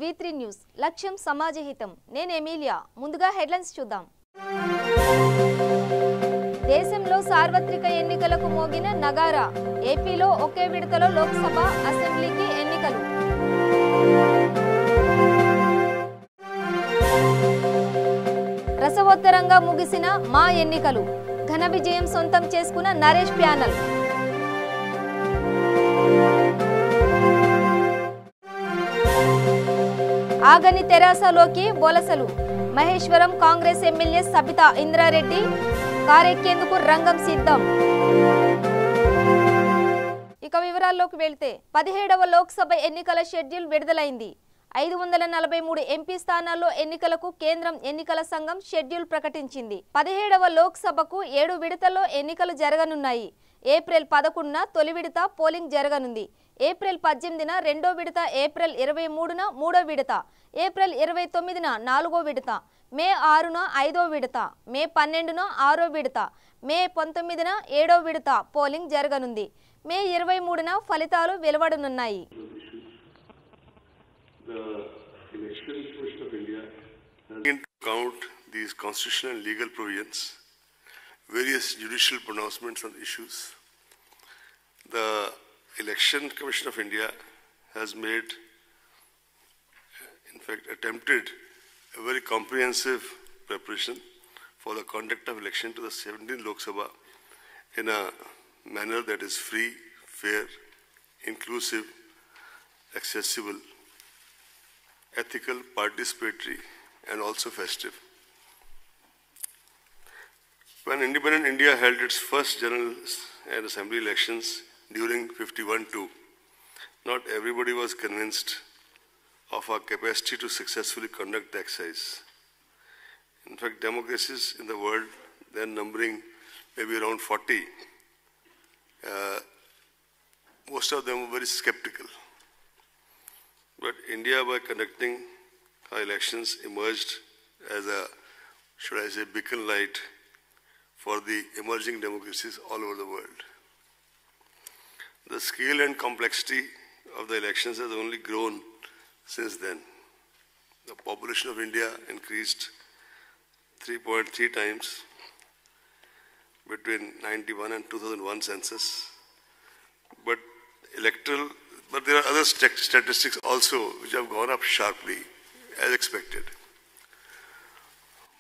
V3 news లక్ష్యం సమాజహితం నేను Emilia ముందుగా హెడ్లైన్స్ చూద్దాం దేశంలో సార్వత్రిక ఎన్నికలకు మోగిన నగారా ఏపీలో ఒకే విడతలో లోక్సభ అసెంబ్లీకి ఎన్నికలు రసవత్తరంగా ముగిసిన మా ఎన్నికలు ఘన విజయం సొంతం చేసుకున్న నరేష్ ప్యానెల్ ఆగని తెరాసలోకి వలసలు మహేశ్వరం కాంగ్రెస్ ఎమ్మెల్యే సబితా ఇంద్రారెడ్డి కారెక్కేందుకు రంగం సిద్ధం ఇక వివరాల్లోకి వెళ్తే 17వ లోక్సభ ఎన్నికల షెడ్యూల్ విడుదలైంది 543 ఎంపీ స్థానాల్లో ఎన్నికలకు కేంద్రం ఎన్నికల సంఘం షెడ్యూల్ ప్రకటించింది 17వ లోక్సభకు 7 విడతల్లో ఎన్నికలు జరగనున్నాయి ఏప్రిల్ 11న తొలి విడత పోలింగ్ జరగనుంది ఏప్రిల్ 18న రెండో విడత ఏప్రిల్ 23న మూడో విడత ఏప్రిల్ 29న నాలుగో విడత మే 6న ఐదో విడత మే 12న ఆరో విడత మే 19న ఏడో విడత పోలింగ్ జరగనుంది మే 23న ఫలితాలు వెలువడనున్నాయి The Election Commission of India has taken into account these constitutional and legal provisions, various judicial pronouncements on issues. The Election Commission of India has made, in fact, attempted a very comprehensive preparation for the conduct of election to the 17th Lok Sabha in a manner that is free, fair, inclusive, accessible, ethical, participatory, and also festive. When independent India held its first general and assembly elections during 51-2, not everybody was convinced of our capacity to successfully conduct the exercise. In fact, democracies in the world, then numbering maybe around 40, most of them were very skeptical. But India, by conducting our elections, emerged as a, should I say, beacon light for the emerging democracies all over the world. The scale and complexity of the elections has only grown since then. The population of India increased 3.3 times between 91 and 2001 census. But there are other statistics also which have gone up sharply, as expected.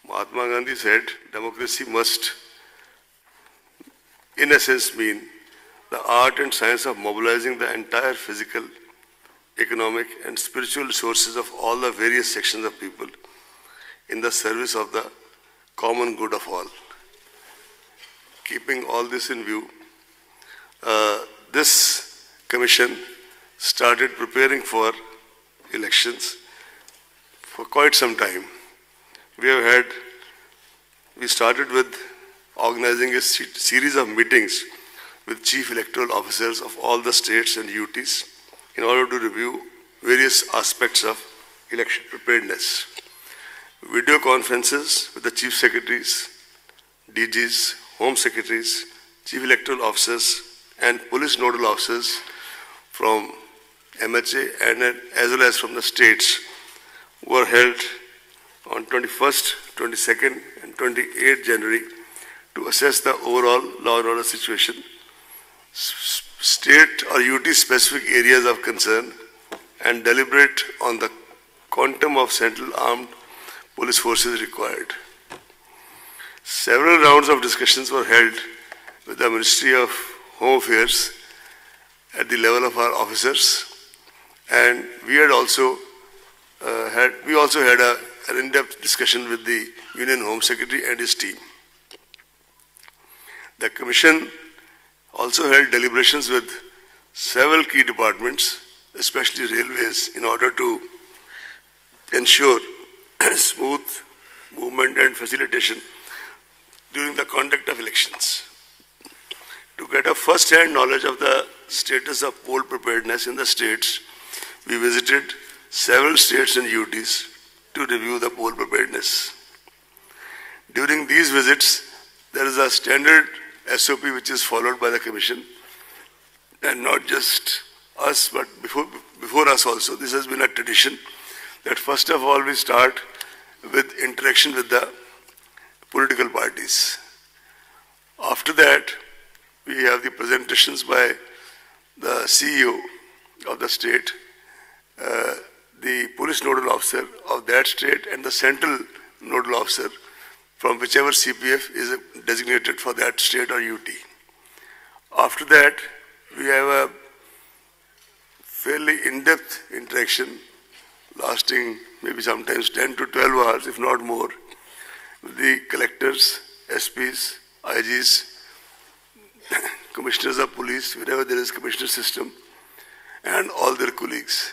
Mahatma Gandhi said, democracy must, in essence, mean the art and science of mobilizing the entire physical, economic, and spiritual resources of all the various sections of people in the service of the common good of all. Keeping all this in view, this commission started preparing for elections for quite some time. We started with organizing a series of meetings with chief electoral officers of all the states and UTs in order to review various aspects of election preparedness. Video conferences with the chief secretaries, DGs, home secretaries, chief electoral officers and police nodal officers from MHA and as well as from the states were held on 21st, 22nd and 28th January to assess the overall law and order situation, state or UT specific areas of concern and deliberate on the quantum of central armed police forces required. Several rounds of discussions were held with the Ministry of Home Affairs at the level of our officers. And we also had an in-depth discussion with the Union Home Secretary and his team. The Commission also held deliberations with several key departments, especially railways, in order to ensure smooth movement and facilitation during the conduct of elections. To get a first-hand knowledge of the status of poll preparedness in the states, we visited several states and UTs to review the poll preparedness. During these visits, there is a standard SOP which is followed by the Commission, and not just us, but before us also. This has been a tradition that first of all we start with interaction with the political parties. After that, we have the presentations by the CEO of the state, the police nodal officer of that state, and the central nodal officer from whichever CPF is designated for that state or UT. After that, we have a fairly in-depth interaction lasting maybe sometimes 10 to 12 hours, if not more, with the collectors, SPs, IGs, commissioners of police, wherever there is commissioner system, and all their colleagues.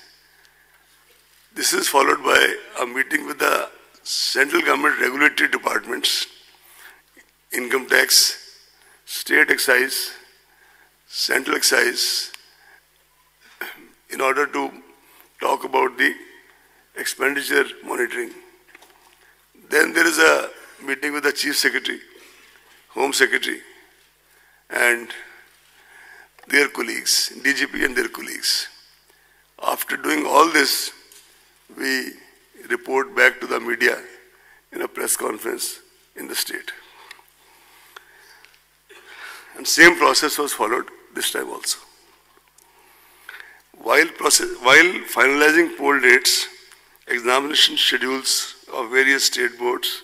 This is followed by a meeting with the central government regulatory departments, income tax, state excise, central excise, in order to talk about the expenditure monitoring. Then there is a meeting with the Chief Secretary, Home Secretary, and their colleagues, DGP and their colleagues. After doing all this, we report back to the media in a press conference in the state. And same process was followed this time also. While finalizing poll dates, examination schedules of various state boards,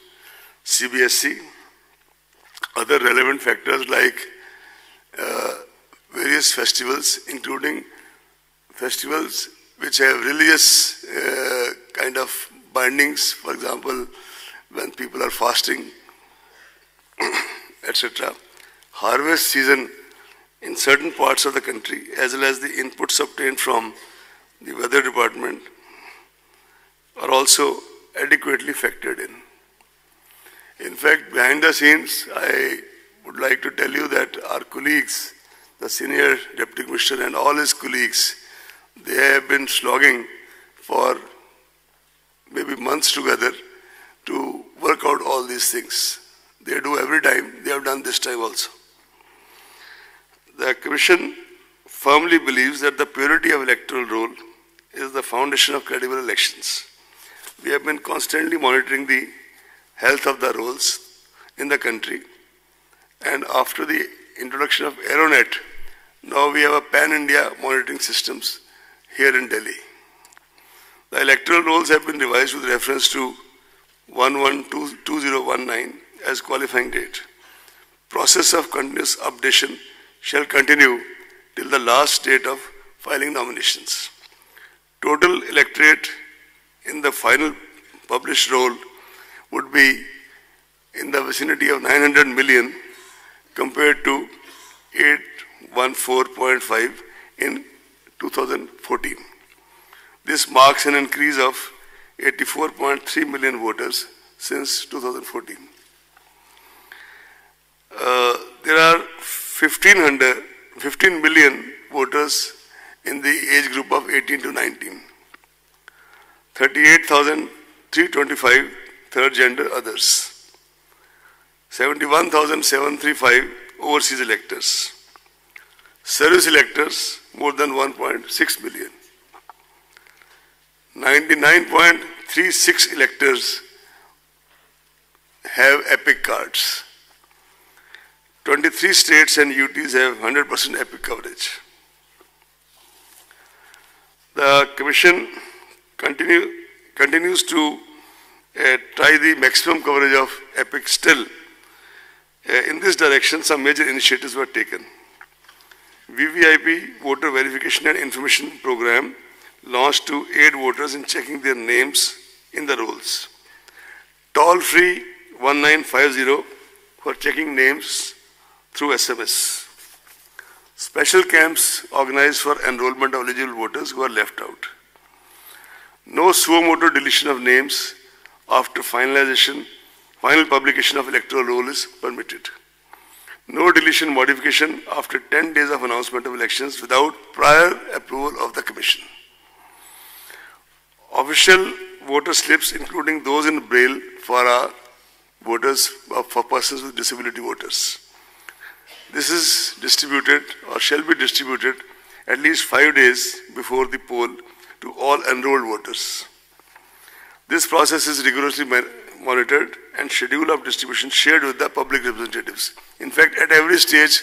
CBSE, other relevant factors like various festivals, including festivals which have religious kind of bindings, for example, when people are fasting, etc. Harvest season in certain parts of the country, as well as the inputs obtained from the weather department, are also adequately factored in. In fact, behind the scenes, I would like to tell you that our colleagues, the senior deputy commissioner and all his colleagues, they have been slogging for maybe months together to work out all these things. They do every time, they have done this time also. The Commission firmly believes that the purity of electoral roll is the foundation of credible elections. We have been constantly monitoring the health of the rolls in the country, and after the introduction of Aeronet, now we have a pan-India monitoring systems here in Delhi. The electoral rolls have been revised with reference to 11/2019 as qualifying date. Process of continuous updation shall continue till the last date of filing nominations. Total electorate in the final published roll would be in the vicinity of 900 million compared to 814.5 in 2014. This marks an increase of 84.3 million voters since 2014. There are 15 million voters in the age group of 18 to 19. 38,325 third gender others. 71,735 overseas electors. Service electors more than 1.6 million. 99.36 electors have EPIC cards. 23 states and UTs have 100% EPIC coverage. The Commission continues to try the maximum coverage of EPIC still. In this direction, some major initiatives were taken. VVIP, Voter Verification and Information Program, launched to aid voters in checking their names in the rolls. Toll-free 1950 for checking names through SMS. Special camps organized for enrollment of eligible voters who are left out. No suo motu deletion of names after final publication of electoral roll is permitted. No deletion modification after 10 days of announcement of elections without prior approval of the Commission. Official voter slips, including those in Braille for our voters, for persons with disability voters. This is distributed or shall be distributed at least 5 days before the poll to all enrolled voters. This process is rigorously monitored and schedule of distribution shared with the public representatives. In fact, at every stage,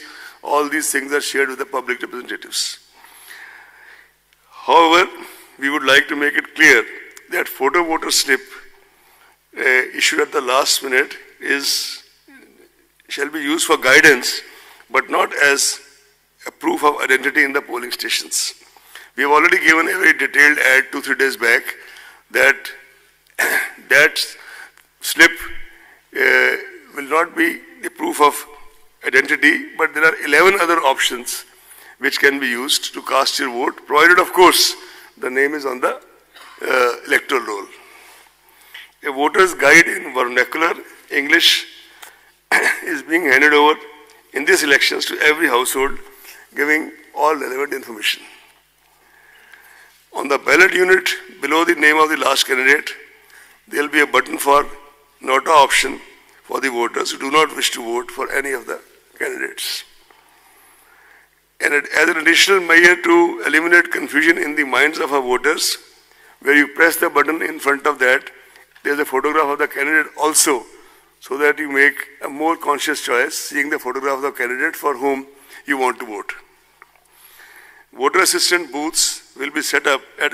all these things are shared with the public representatives. However, we would like to make it clear that photo voter slip issued at the last minute shall be used for guidance, but not as a proof of identity in the polling stations. We have already given a very detailed ad 2-3 days back that that slip will not be the proof of identity, but there are 11 other options which can be used to cast your vote, provided, of course, the name is on the electoral roll. A voter's guide in vernacular English is being handed over in these elections to every household, giving all relevant information. On the ballot unit below the name of the last candidate, there will be a button for nota option for the voters who do not wish to vote for any of the candidates. And as an additional measure to eliminate confusion in the minds of our voters, where you press the button in front of that, there is a photograph of the candidate also, so that you make a more conscious choice, seeing the photograph of the candidate for whom you want to vote. Voter assistant booths will be set up at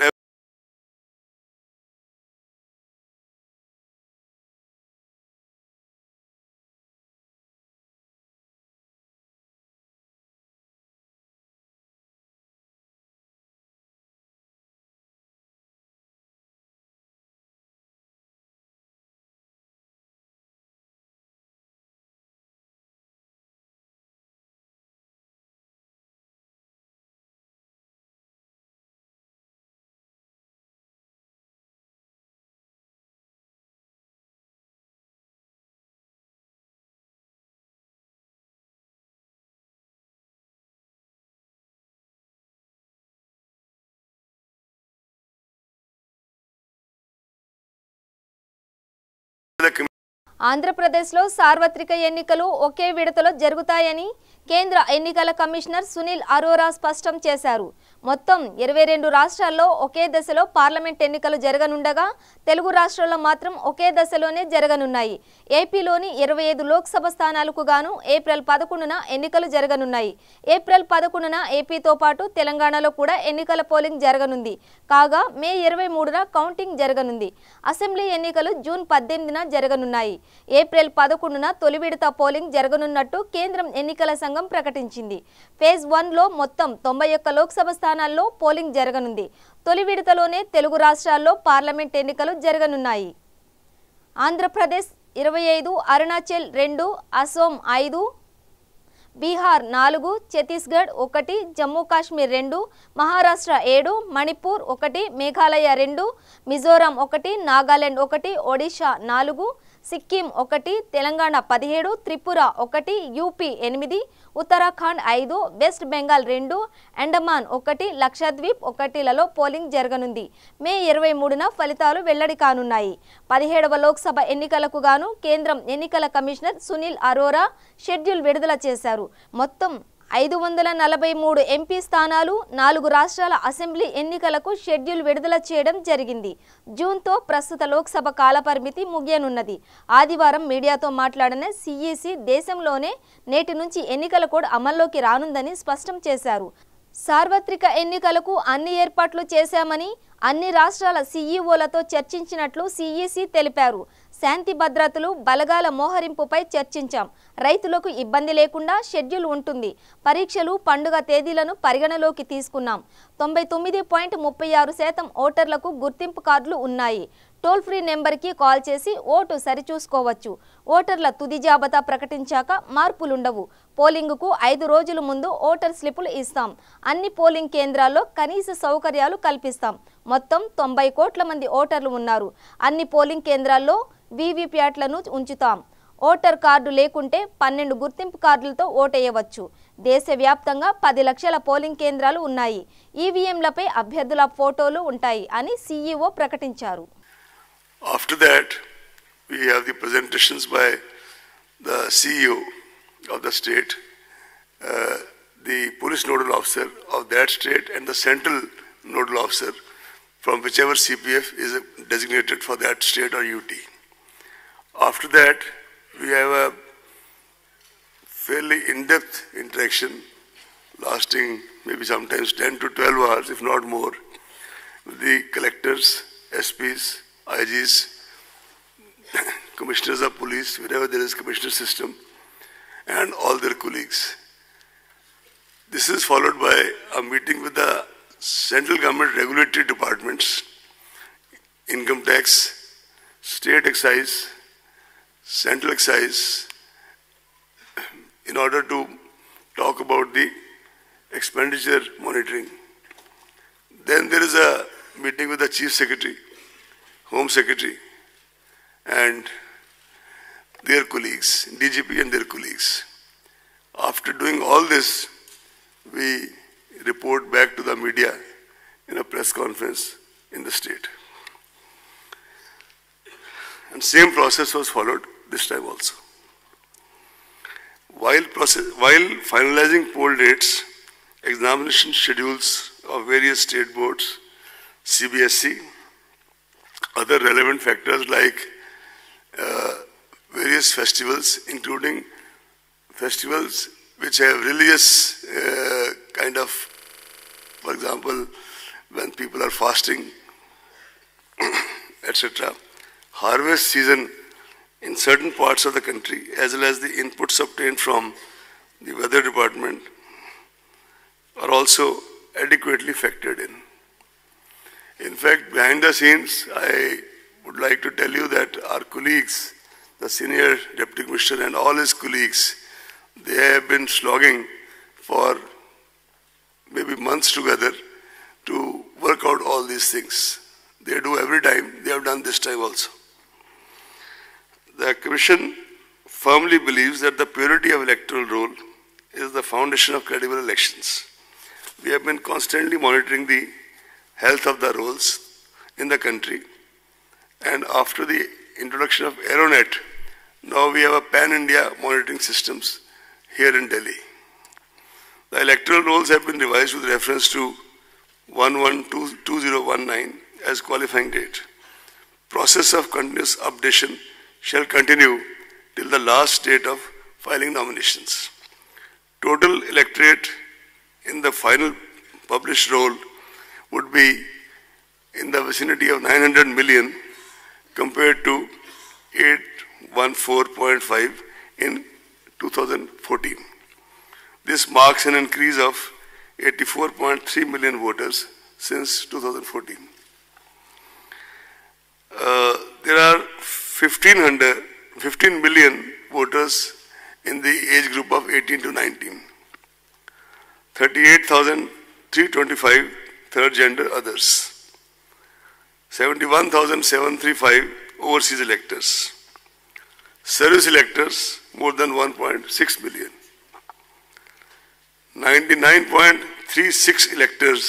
ఆంధ్రప్రదేశ్లో సార్వత్రిక ఎన్నికలు ఒకే విడతలో జరుగుతాయని కేంద్ర ఎన్నికల commissioner Sunil Arora స్పష్టం చేశారు. మొత్తం 22 రాష్ట్రాల్లో ఒకే దశలో పార్లమెంట్ ఎన్నికలు జరగనుండగా తెలుగు రాష్ట్రాల్లో మాత్రం ఒకే దశలోనే జరగనున్నాయి. ఏపీలోని 25 లోక్సభ స్థానాలకు గాను ఏప్రిల్ 11న ఎన్నికలు జరగనున్నాయి. ఏప్రిల్ 11న ఏపీతో పాటు తెలంగాణలో కూడా ఎన్నికల పోలింగ్ జరగనుంది. కాగా మే 23న కౌంటింగ్ జరగనుంది. అసెంబ్లీ ఎన్నికలు జూన్ 18న జరగనున్నాయి. ఏప్రిల్ 11న తొలి విడత పోలింగ్ జరగనున్నట్టు కేంద్రం ఎన్నికల సంఘం ప్రకటించింది. ఫేజ్ 1లో మొత్తం 91 లోక్సభ స్థానాల్లో పోలింగ్ జరగనుంది. తొలి విడతలోనే తెలుగు రాష్ట్రాల్లో పార్లమెంట్ ఎన్నికలు జరగనున్నాయి. ఆంధ్రప్రదేశ్ 25, అరుణాచల్ 2, అసోం 5, బీహార్ 4, ఛత్తీస్గఢ్ 1, జమ్మూ కాశ్మీర్ 2, మహారాష్ట్ర 7, మణిపూర్ 1, మేఘాలయ 2, మిజోరాం 1, నాగాలాండ్ 1, ఒడిషా 4, సిక్కిం 1, తెలంగాణ 17, త్రిపుర 1, యూపీ 8, ఉత్తరాఖండ్ 5, వెస్ట్ బెంగాల్ 2, అండమాన్ 1, లక్షద్వీప్ 1లలో పోలింగ్ జరగనుంది. మే 23న ఫలితాలు వెల్లడి కానున్నాయి. 17వ లోక్సభ ఎన్నికలకు గాను కేంద్రం ఎన్నికల కమిషనర్ సునీల్ అరోరా షెడ్యూల్ విడుదల చేశారు. మొత్తం 543 ఎంపీ స్థానాలు, 4 రాష్ట్రాల అసెంబ్లీ ఎన్నికలకు షెడ్యూల్ విడుదల చేయడం జరిగింది. జూన్తో ప్రస్తుత లోక్సభ కాలపరిమితి ముగియనున్నది. ఆదివారం మీడియాతో మాట్లాడిన సిఈసి దేశంలోనే నేటి నుంచి ఎన్నికల కోడ్ అమల్లోకి రానుందని స్పష్టం చేశారు. సార్వత్రిక ఎన్నికలకు అన్ని ఏర్పాట్లు చేశామని అన్ని రాష్ట్రాల సీఈఓలతో చర్చించినట్లు సిఈసి తెలిపారు. శాంతి భద్రతలు, బలగాల మోహరింపుపై చర్చించాం. రైతులకు ఇబ్బంది లేకుండా షెడ్యూల్ ఉంటుంది. పరీక్షలు, పండుగ తేదీలను పరిగణలోకి తీసుకున్నాం. 99.36% ఓటర్లకు గుర్తింపు కార్డులు ఉన్నాయి. టోల్ ఫ్రీ నెంబర్కి కాల్ చేసి ఓటు సరిచూసుకోవచ్చు. ఓటర్ల తుది జాబితా ప్రకటించాక మార్పులుండవు. పోలింగుకు 5 రోజుల ముందు ఓటర్ స్లిప్పులు ఇస్తాం. అన్ని పోలింగ్ కేంద్రాల్లో కనీస సౌకర్యాలు కల్పిస్తాం. మొత్తం 90 కోట్ల మంది ఓటర్లు ఉన్నారు. అన్ని పోలింగ్ కేంద్రాల్లో వీవీప్యాట్లను ఉంచుతాం. ఓటర్ కార్డు లేకుంటే 12 గుర్తింపు కార్డులతో ఓటేయవచ్చు. దేశవ్యాప్తంగా 10 లక్షల పోలింగ్ కేంద్రాలు ఉన్నాయి. ఈవీఎంలపై అభ్యర్థుల ఫోటోలు ఉంటాయి అని సీఈఓ ప్రకటించారు. After that, we have the presentations by the CEO of the state, the police nodal officer of that state and the central nodal officer from whichever CPF is designated for that state or UT. After that, we have a fairly in-depth interaction lasting maybe sometimes 10 to 12 hours, if not more, with the collectors, SPs, IGs, commissioners of police, wherever there is commissioner system, and all their colleagues. This is followed by a meeting with the central government regulatory departments, income tax, state excise, central excise, in order to talk about the expenditure monitoring. Then there is a meeting with the Chief Secretary, Home Secretary, and their colleagues, DGP and their colleagues. After doing all this, we report back to the media in a press conference in the state. And same process was followed this time also. While finalizing poll dates, examination schedules of various state boards, CBSE, other relevant factors like various festivals, including festivals which have religious kind of, for example, when people are fasting, etc. Harvest season in certain parts of the country, as well as the inputs obtained from the weather department, are also adequately factored in. In fact, behind the scenes, I would like to tell you that our colleagues, the senior deputy commissioner and all his colleagues, they have been slogging for maybe months together to work out all these things. They do every time, they have done this time also. The Commission firmly believes that the purity of electoral roll is the foundation of credible elections. We have been constantly monitoring the health of the rolls in the country, and after the introduction of Aeronet, now we have a pan-India monitoring systems here in Delhi. The electoral rolls have been revised with reference to 11/2019 as qualifying date. Process of continuous updation shall continue till the last date of filing nominations. Total electorate in the final published roll would be in the vicinity of 900 million compared to 814.5 in 2014. This marks an increase of 84.3 million voters since 2014. There are 15 million voters in the age group of 18 to 19. 38,325 third gender others. 71,735 overseas electors. Service electors more than 1.6 million. 99.36 electors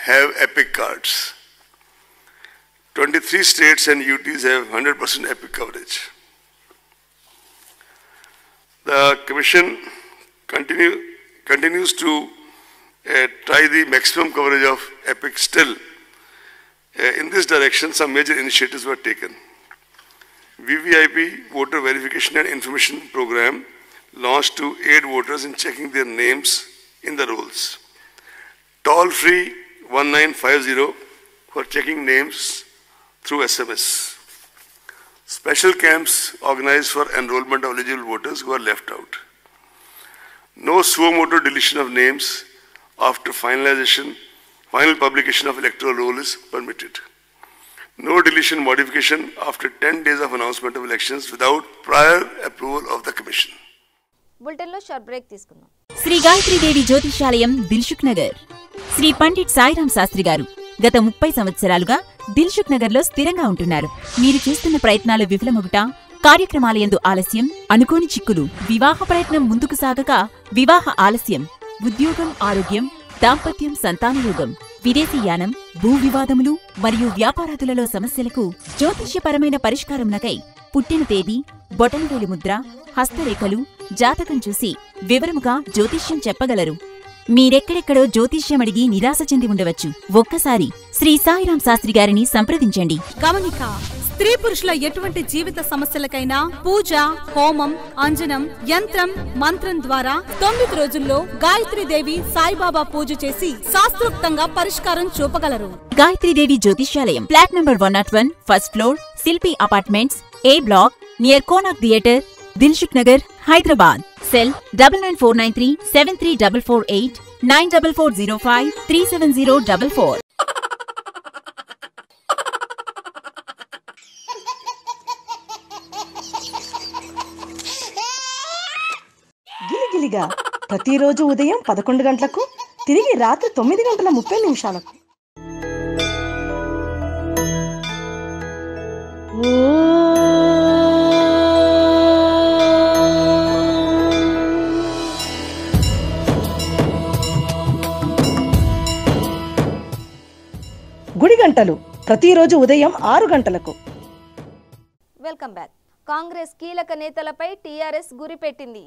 have EPIC cards. 23 states and UTs have 100% EPIC coverage. The Commission continues to try the maximum coverage of EPIC still. In this direction, some major initiatives were taken. VVIP, Voter Verification and Information Program, launched to aid voters in checking their names in the rolls. Toll-free 1950 for checking names through SMS. Special camps organized for enrollment of eligible voters who are left out. No suo motu deletion of names after final publication of electoral roll is permitted. No deletion modification after 10 days of announcement of elections without prior approval of the Commission. బులెటిన్లో short break తీసుకుందాం. శ్రీ గాయత్రీదేవి జ్యోతిషాలయం దిల్సుఖ్ నగర్. శ్రీ పండిట్ సాయిరాం శాస్త్రి గారు గత 30 సంవత్సరాలుగా దిల్సుఖ్ నగర్లో స్థిరంగా ఉంటున్నారు. మీరు చేస్తున్న ప్రయత్నాలు విఫలమగుట, కార్యక్రమాలయందు ఆలస్యం, అనుకోని చిక్కులు, వివాహ ప్రయత్నం ముందుకు సాగక వివాహ ఆలస్యం, ఉద్యోగం, ఆరోగ్యం, దాంపత్యం, సంతానయోగం, విదేశీయానం, భూ వివాదములు మరియు వ్యాపారాదులలో సమస్యలకు జ్యోతిష్యపరమైన పరిష్కారమునకై పుట్టిన తేదీ, బొటనవేలు ముద్ర, హస్తరేఖలు, జాతకం చూసి వివరముగా జ్యోతిష్యం చెప్పగలరు. మీరెక్కడెక్కడో జ్యోతిష్యం అడిగి నిరాశ చెంది ఉండవచ్చు. ఒక్కసారి శ్రీ సాయిరాం శాస్త్రి గారిని సంప్రదించండి. గమనిక: స్త్రీ పురుషుల ఎటువంటి జీవిత సమస్యలకైనా పూజ, హోమం, అంజనం, యంత్రం, మంత్రం ద్వారా 9 రోజుల్లో గాయత్రీదేవి సాయిబాబా పూజ చేసి శాస్త్రోక్తంగా పరిష్కారం చూపగలరు. గాయత్రీదేవి జ్యోతిష్యాలయం, flat number 101, first floor, Shilpi apartments, A block, near Konark theatre, Dilsukh Nagar, Hyderabad. Cell 9949373448 9405370444. గిలిగిలిగా ప్రతిరోజు ఉదయం 11 గంటలకు, తిరిగి రాత్రి 9:30 గుడి గంటలు ప్రతిరోజు ఉదయం 6 గంటలకు. Welcome back. కాంగ్రెస్ కీలక నేతలపై టీఆర్ఎస్ గురిపెట్టింది.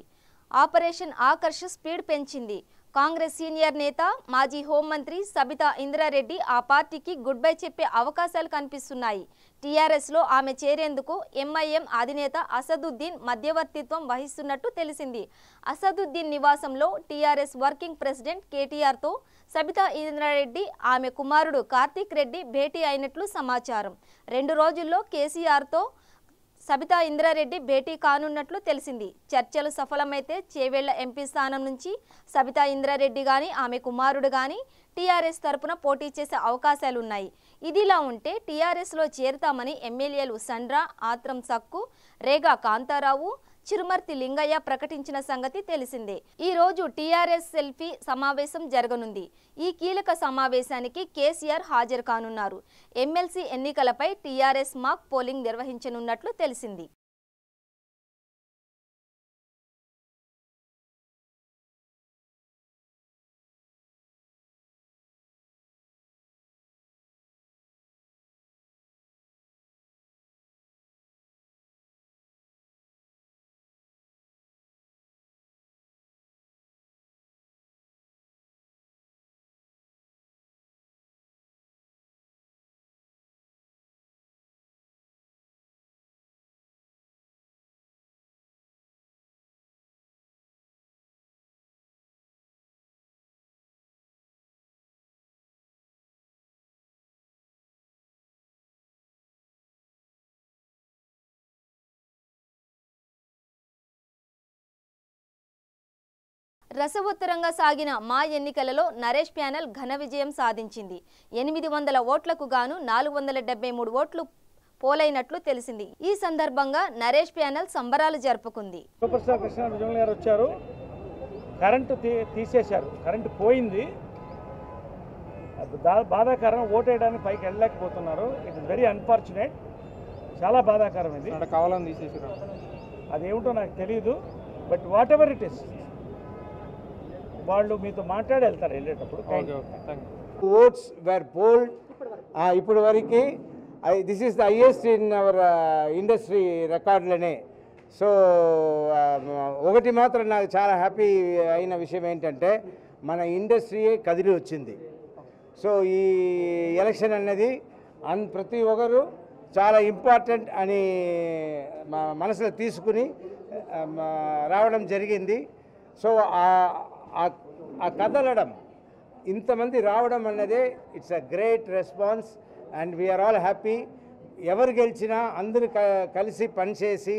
ఆపరేషన్ ఆకర్ష్ స్పీడ్ పెంచింది. కాంగ్రెస్ సీనియర్ నేత, మాజీ హోంమంత్రి సబితా ఇంద్రారెడ్డి ఆ పార్టీకి గుడ్ బై చెప్పే అవకాశాలు కనిపిస్తున్నాయి. టీఆర్ఎస్లో ఆమె చేరేందుకు ఎంఐఎం అధినేత అసదుద్దీన్ మధ్యవర్తిత్వం వహిస్తున్నట్టు తెలిసింది. అసదుద్దీన్ నివాసంలో టీఆర్ఎస్ వర్కింగ్ ప్రెసిడెంట్ కేటీఆర్తో సబితా ఇంద్రారెడ్డి, ఆమె కుమారుడు కార్తీక్ రెడ్డి భేటీ అయినట్లు సమాచారం. 2 రోజుల్లో కేసీఆర్తో సబితా ఇంద్రారెడ్డి భేటీ కానున్నట్లు తెలిసింది. చర్చలు సఫలమైతే చేవేళ్ల ఎంపీ స్థానం నుంచి సబితా ఇంద్రారెడ్డి గాని, ఆమె కుమారుడు గాని టీఆర్ఎస్ తరపున పోటీ చేసే అవకాశాలున్నాయి. ఇదిలా ఉంటే టీఆర్ఎస్లో చేరుతామని ఎమ్మెల్యేలు సండ్ర, ఆత్రం సక్కు, రేగా కాంతారావు, చిరుమర్తి లింగయ్య ప్రకటించిన సంగతి తెలిసిందే. ఈ రోజు టీఆర్ఎస్ సెల్ఫీ సమావేశం జరగనుంది. ఈ కీలక సమావేశానికి కేసీఆర్ హాజరు కానున్నారు. ఎమ్మెల్సీ ఎన్నికలపై టీఆర్ఎస్ మాక్ పోలింగ్ నిర్వహించనున్నట్లు తెలిసింది. రసవత్తరంగా సాగిన మా ఎన్నికలలో నరేష్ ప్యానెల్ ఘన విజయం సాధించింది. 800 ఓట్లకు గాను 473 ఓట్లు పోలైనట్లు తెలిసింది. ఈ సందర్భంగా నరేష్ ప్యానెల్ సంబరాలు జరుపుకుంది. సూపర్ స్టార్ కృష్ణ విజయన్ గారు వచ్చారు, కరెంటు తీసేశారు, కరెంటు పోయింది, బాధాకరం. ఓటేయడానికి పైకి వెళ్ళలేకపోతున్నారు. ఇట్ ఇస్ వెరీ అన్ఫార్చునేట్, చాలా బాధాకరం. ఇది కావాలని తీసేసారు, అదేమిటో నాకు తెలియదు. But what ever it is, వాళ్ళు మీతో మాట్లాడి వెళ్తారు వెళ్ళేటప్పుడు. ఓట్స్ వేర్ పోల్డ్ ఇప్పుడు వరకు this is the highest in our industry రికార్డులనే. సో ఒకటి మాత్రం నాకు చాలా హ్యాపీ అయిన విషయం ఏంటంటే మన ఇండస్ట్రీయే కదిలి వచ్చింది. సో ఈ ఎలక్షన్ అన్నది ప్రతి ఒక్కరు చాలా ఇంపార్టెంట్ అని మనసులో తీసుకుని రావడం జరిగింది. సో ఆ కదలడం, ఇంతమంది రావడం అన్నదే it's a great response and we are all happy. ఎవరు గెలిచినా అందరూ కలిసి పనిచేసి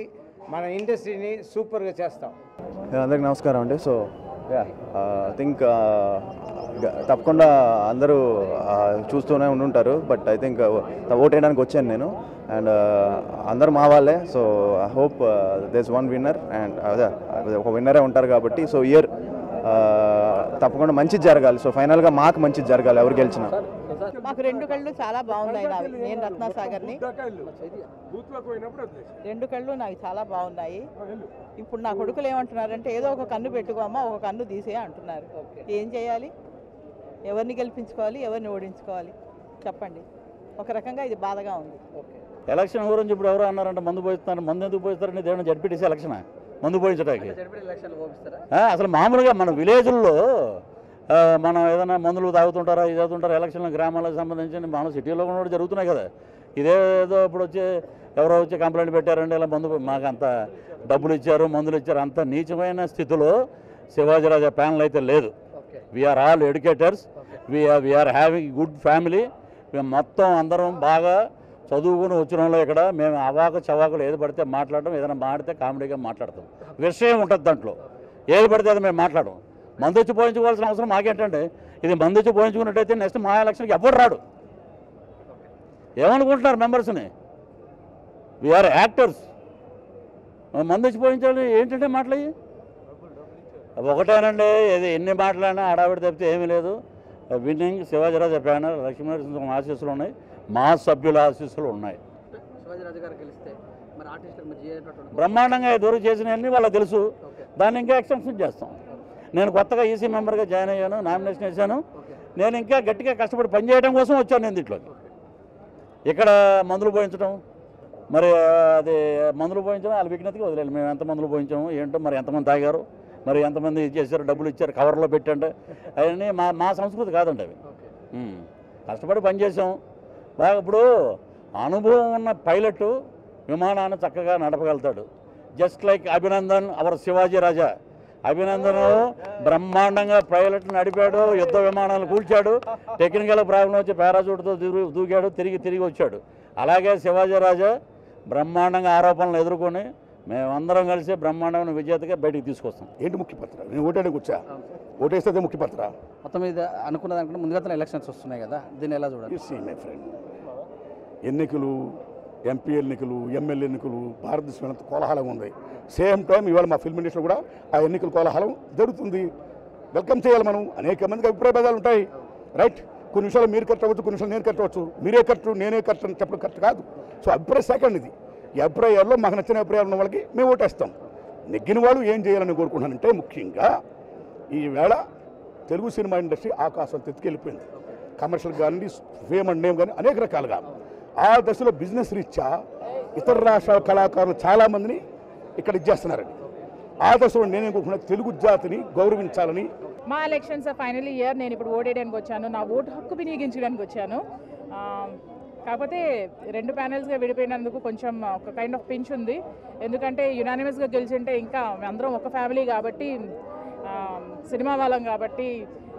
మన ఇండస్ట్రీని సూపర్గా చేస్తాం. అందరికి నమస్కారం అండి. సో ఐ థింక్ తప్పకుండా అందరూ చూస్తూనే ఉండుంటారు. బట్ ఐ థింక్ ఓట్ వేయడానికి వచ్చాను నేను, అండ్ అందరూ మా వాళ్ళే. So I hope there is one winner, and ఒక విన్నరే ఉంటారు కాబట్టి సో ఇయర్ తప్పకుండా మంచిది జరగాలి. సో ఫైనల్గా మాకు మంచిది జరగాలి ఎవరు గెలిచినా. మాకు 2 కళ్ళు చాలా బాగున్నాయి. నేను రత్నాసాగర్ని, 2 కళ్ళు నాకు చాలా బాగున్నాయి. ఇప్పుడు నా కొడుకులు ఏమంటున్నారంటే ఏదో ఒక కన్ను పెట్టుకోమ్మా, ఒక కన్ను తీసే అంటున్నారు. ఏం చేయాలి? ఎవరిని గెలిపించుకోవాలి, ఎవరిని ఓడించుకోవాలి చెప్పండి. ఒక రకంగా ఇది బాధగా ఉంది. ఎలక్షన్ గురించి ఇప్పుడు ఎవరు అన్నారంటే మందు పోయిస్తారు, మందు ఎందుకు పోయిస్తారని దేవుని జడ్పీటీసీ ఎలక్షన్ మందు పోయించడానికి. అసలు మామూలుగా మన విలేజ్ల్లో మనం ఏదైనా మందులు తాగుతుంటారా ఇది అవుతుంటారా ఎలక్షన్ల గ్రామాలకు సంబంధించి మన సిటీలో కూడా జరుగుతున్నాయి కదా. ఇదేదో ఇప్పుడు వచ్చి ఎవరో వచ్చి కంప్లైంట్ పెట్టారండి ఇలా మందు మాకు అంత డబ్బులు ఇచ్చారు మందులు ఇచ్చారు అంత నీచమైన స్థితిలో శివాజీరాజా ప్యానల్ అయితే లేదు. We are all educators, we are having good family. మేము మొత్తం అందరం బాగా చదువుకుని వచ్చిన వాళ్ళు ఇక్కడ. మేము అవాకు చవాకులు ఏది పడితే మాట్లాడడం, ఏదైనా మాడితే కామెడీగా మాట్లాడతాం. విషయం ఉంటుంది దాంట్లో, ఏది పడితే అది మేము మాట్లాడడం. మందు వచ్చి పోయించుకోవాల్సిన అవసరం మాకేంటంటే, ఇది మందు వచ్చి పోయించుకున్నట్టయితే నెక్స్ట్ మా ఎలక్షన్కి ఎవరు రాడు. ఏమనుకుంటున్నారు మెంబర్స్ని? We are actors. మందు వచ్చి పోయించాలి ఏంటంటే మాటలయ్యి ఒకటేనండి. ఇది ఎన్ని మాటలైనా హడావిడి తప్పితే ఏమీ లేదు. విన్నింగ్ శివాజీరాజా ప్యానల్, లక్ష్మీనరసింహ ఆశీస్సులు ఉన్నాయి, మా సభ్యుల ఆశీస్సులు ఉన్నాయి. బ్రహ్మాండంగా ఇదివరకు చేసినవన్నీ వాళ్ళకి తెలుసు. దాన్ని ఇంకా ఎక్స్టెన్షన్ చేస్తాం. నేను కొత్తగా ఈసీ మెంబర్గా జాయిన్ అయ్యాను, నామినేషన్ వేసాను. నేను ఇంకా గట్టిగా కష్టపడి పనిచేయడం కోసం వచ్చాను నేను దీంట్లోకి. ఇక్కడ మందులు పోయించడం, మరి అది మందులు పోయించడం వాళ్ళ విజ్ఞతకి వదిలేదు. మేము ఎంత మందులు పోయించాము ఏంటో, మరి ఎంతమంది తాగారు, మరి ఎంతమంది చేశారు, డబ్బులు ఇచ్చారు, కవర్లో పెట్టండి, అవన్నీ మా సంస్కృతి కాదండి అవి. కష్టపడి పనిచేసాం బాగా. ఇప్పుడు అనుభవం ఉన్న పైలట్ విమానాన్ని చక్కగా నడపగలుగుతాడు. Just like Abhinandan, our Sivaji Raja. Abhinandan బ్రహ్మాండంగా పైలట్ నడిపాడు, యుద్ధ విమానాలు కూల్చాడు, టెక్నికల్ ప్రాబ్లం వచ్చి పారాచూట్తో దూకాడు, తిరిగి వచ్చాడు. అలాగే శివాజీరాజా బ్రహ్మాండంగా ఆరోపణలు ఎదుర్కొని మేమందరం కలిసి బ్రహ్మాండమైన విజేతగా బయటికి తీసుకొస్తాం. ఏంటి ముఖ్యపత్ర? నేను ఓటేయడానికి వచ్చా, ఓటేస్తే ముఖ్యపత్ర. మొత్తం మీద అనుకున్న దానికంటే ముందుగా ఎలక్షన్స్ వస్తున్నాయి కదా, దీన్ని ఎలా చూడాలి? మై ఫ్రెండ్, ఎన్నికలు, ఎంపీ ఎన్నికలు, ఎమ్మెల్యే ఎన్నికలు భారతదేశం ఎంత కోలాహలం ఉంది. సేమ్ టైం ఇవాళ మా ఫిల్మ్ ఇండస్ట్రీలో కూడా ఆ ఎన్నికల కోలాహలం జరుగుతుంది. వెల్కమ్ చేయాలి మనం. అనేక మందికి అభిప్రాయ భేదాలు ఉంటాయి, రైట్? కొన్ని విషయాలు మీరు కరెక్ట్ అవ్వచ్చు, కొన్ని విషయాలు నేను కరెక్ట్ అవ్వచ్చు. మీరే కరెక్ట్ నేనే కరెక్ట్ అని చెప్పడం కరెక్ట్ కాదు. సో అభిప్రాయ సెకండ్ ఇది. ఈ అభిప్రాయాల్లో మాకు నచ్చిన అభిప్రాయాలు ఉన్న వాళ్ళకి మేము ఓటేస్తాం. నెగ్గిన వాళ్ళు ఏం చేయాలని కోరుకుంటున్నానంటే, ముఖ్యంగా ఈవేళ తెలుగు సినిమా ఇండస్ట్రీ ఆకాశం తెచ్చుకెళ్ళిపోయింది. కమర్షియల్ కానీ, ఫేమ్ అండ్ నేమ్ కానీ అనేక రకాలుగా. ఆ దశలో బిజినెస్ రీత్యా ఇతర రాష్ట్రాల కళాకారులు చాలామందిని ఇక్కడ ఇచ్చేస్తున్నారండి. ఆ దశలో నేనేం కోరుకున్నా, తెలుగు జాతిని గౌరవించాలని. మా ఎలక్షన్స్ ఫైనల్ ఇయర్. నేను ఇప్పుడు ఓటేయడానికి వచ్చాను, నా ఓటు హక్కు వినియోగించడానికి వచ్చాను. కాకపోతే రెండు ప్యానెల్స్గా విడిపోయినందుకు కొంచెం ఒక కైండ్ ఆఫ్ పించ్ ఉంది. ఎందుకంటే యునానిమస్గా గెలిచింటే ఇంకా అందరం ఒక ఫ్యామిలీ కాబట్టి, సినిమా వాళ్ళం కాబట్టి,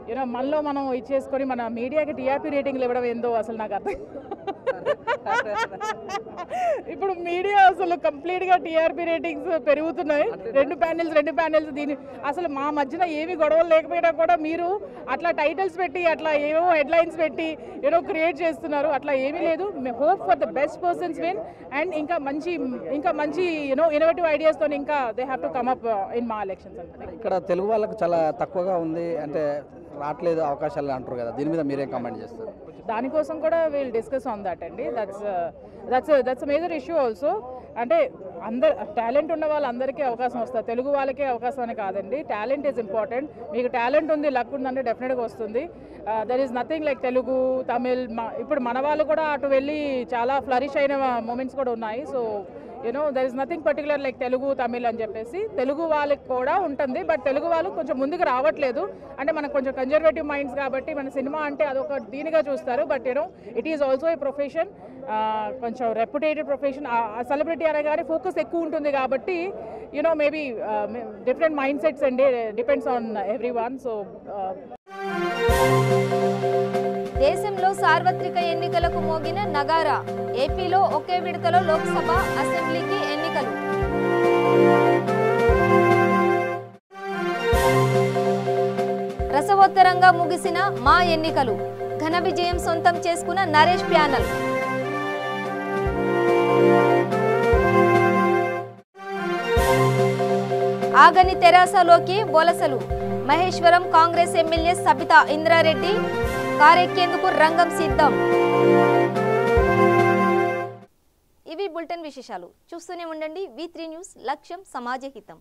యూనో మనలో మనం ఇచ్చేసుకొని మన మీడియాకి టీఆర్పీ రేటింగ్లు ఇవ్వడం ఏందో అసలు నాకు అర్థం. ఇప్పుడు మీడియా అసలు కంప్లీట్గా టీఆర్పీ రేటింగ్స్ పెరుగుతున్నాయి. రెండు ప్యానెల్స్ దీని అసలు మా మధ్యన ఏమి గొడవలు లేకపోయినా కూడా మీరు అట్లా టైటిల్స్ పెట్టి, అట్లా ఏమో హెడ్లైన్స్ పెట్టి ఏదో క్రియేట్ చేస్తున్నారు. అట్లా ఏమీ లేదు. Hope for the best persons win and ఇంకా మంచి ఇన్నోవేటివ్ ఐడియాస్తో ఇంకా they have to come up in మా ఎలక్షన్స్. ఇక్కడ తెలుగు వాళ్ళకు చాలా తక్కువగా ఉంది అంటే రావట్లేదు అవకాశాలు అంటారు కదా, దీని మీద మీరేం కామెంట్ చేస్తారు? దానికోసం కూడా వీల్ డిస్కస్ ఆన్ దట్ అండి. That's major issue also. అంటే టాలెంట్ ఉన్న వాళ్ళందరికీ అవకాశం వస్తుంది, తెలుగు వాళ్ళకే అవకాశం అని కాదండి. Talent is important. మీకు టాలెంట్ ఉంది, లక్ ఉందంటే డెఫినెట్గా వస్తుంది. There is nothing like Telugu, Tamil. ఇప్పుడు మన వాళ్ళు కూడా అటు వెళ్ళి చాలా ఫ్లరిష్ అయిన మూమెంట్స్ కూడా ఉన్నాయి. So there is nothing particular like Telugu, Tamil అని చెప్పేసి. తెలుగు వాళ్ళకి కూడా ఉంటుంది, బట్ తెలుగు వాళ్ళు కొంచెం ముందుకు రావట్లేదు. అంటే మనకు కొంచెం కన్జర్వేటివ్ మైండ్స్ కాబట్టి మన సినిమా అంటే అదొక దీనిగా చూస్తారు. But it is also a profession, కొంచెం రెప్యుటేటెడ్ ప్రొఫెషన్. సెలబ్రిటీ అనగానే ఫోకస్ ఎక్కువ ఉంటుంది కాబట్టి మేబీ డిఫరెంట్ మైండ్ సెట్స్ అండి, depends on every one. So దేశంలో సార్వత్రిక ఎన్నికలకు మోగిన నగారా. ఏపీలో ఒకే విడతలో లోక్సభ, అసెంబ్లీకి ఎన్నికలు. రసవత్తరంగా ముగిసిన మా ఎన్నికలు. ఘన విజయం సొంతం చేసుకున్న నరేష్ ప్యానల్. ఆగని తెరాసలోకి వలసలు. మహేశ్వరం కాంగ్రెస్ ఎమ్మెల్యే సబితా ఇంద్రారెడ్డి కారెక్కేందుకు రంగం సిద్ధం. ఇవి బులెటిన్ విశేషాలు. చూస్తూనే ఉండండి V3 న్యూస్. లక్ష్యం సమాజ హితం.